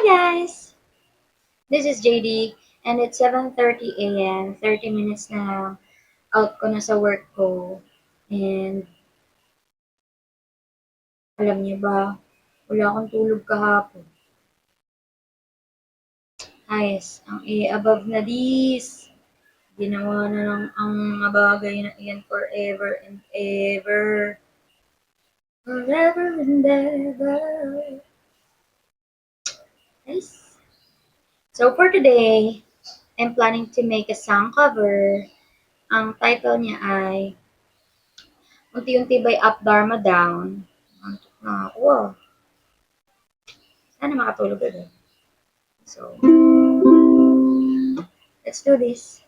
guys! This is JD and it's 7:30 a.m. 30 minutes na lang out ko na sa work ko. And alam niyo ba, wala akong tulog kahapon. Ayos, ang above na this. Ginawa na lang ang mga bagay na iyan forever and ever. Forever and ever. Nice. So for today, I'm planning to make a song cover. Ang title niya ay Unti-unti by Up Dharma Down. Antok na ako ah. Sana makatulog agad. So, let's do this.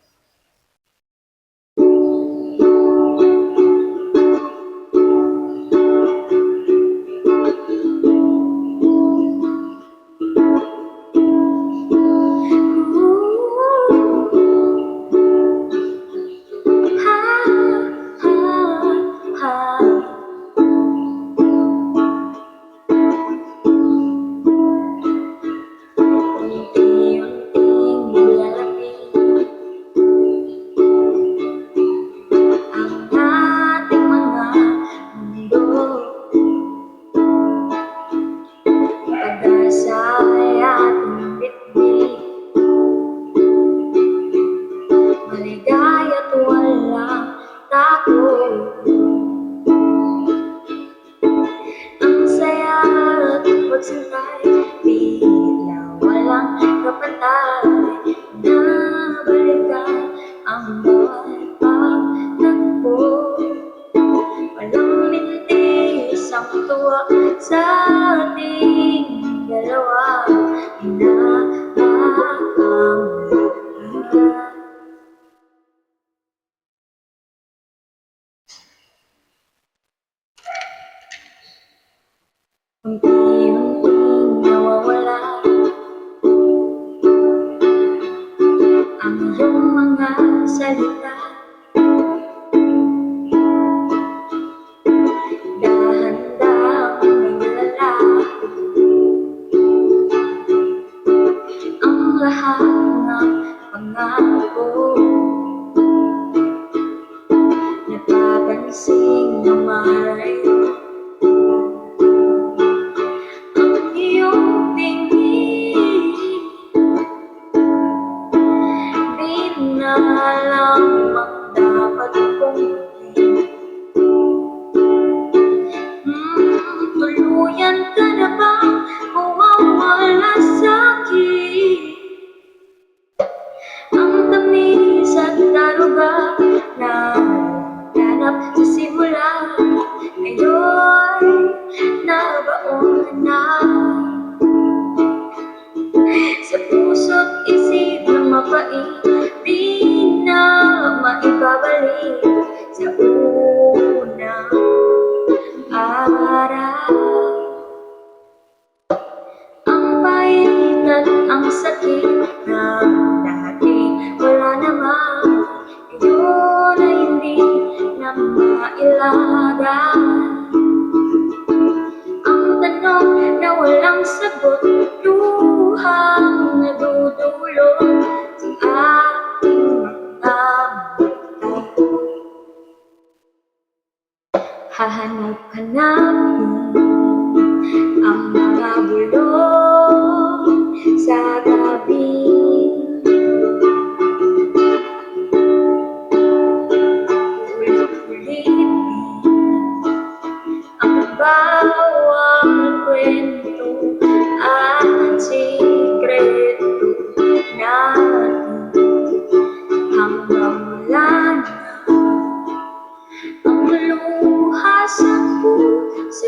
Maligaya't walang takot. Ang saya at pagsantay, bigla walang kapantay. Nabalikan ang bawat pagtagpo. Walang mintis ang tuwa sa ating dalawa. Unti-unting nawawala ang iyong mga salita. Dahan-dahang naglala ang lahat ng pangako. Napapansing na marayo lamang dapat kong tuluyan ka na bang mawawala sa'kin? Ang tamis at daruga na ganap sa simula ngayon nabaon na sa puso't isip na mapait. Di na maibabalik sa unang araw. Ang pait at ang sakit na dati wala naman, ngayon ay hindi na mailagan. Ang tanong na walang sagot, luhang nadudulot sa hahanap-hanapin ang mga bulong sa gabi. Ulit-ulitin ang bawat kwento at sikreto natin hanggang wala na ang luha sa puso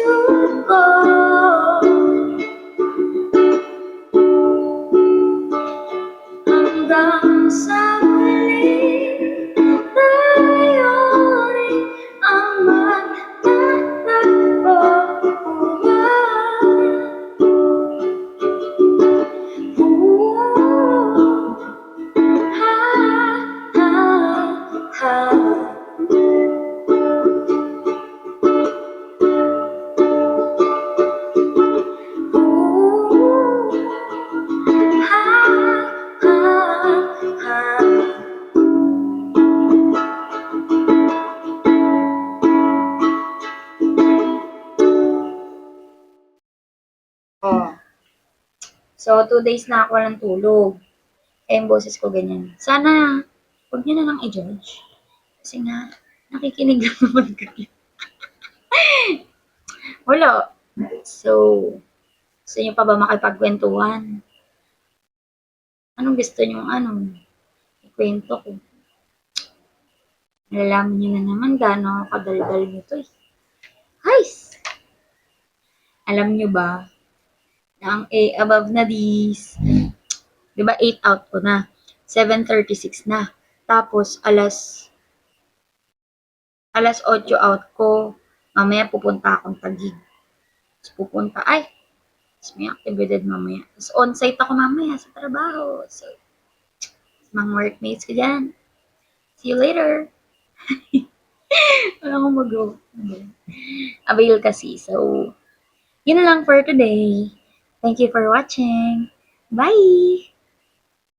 So, 2 days na ako walang tulog. Eh, yung boses ko ganyan. Sana, huwag niyo na lang i-judge. Kasi nga, nakikinig lang naman kayo. Wala. So, gusto niyo pa ba makipagkwentuhan? Anong gusto niyo, ikwento ko? Nalalaman niyo na naman gaano ako kadaldal nito eh. Guys! Alam niyo ba, na ang A above na this, di ba 8 out ko na, 7:36 na. Tapos, alas 8 out ko, mamaya pupunta akong Taguig. Tapos tapos may actividad mamaya. Tapos on-site ako mamaya sa trabaho. So, mga workmates ko dyan. See you later. Wala akong mag-go. Avail kasi. So, yun na lang for today. Thank you for watching. Bye!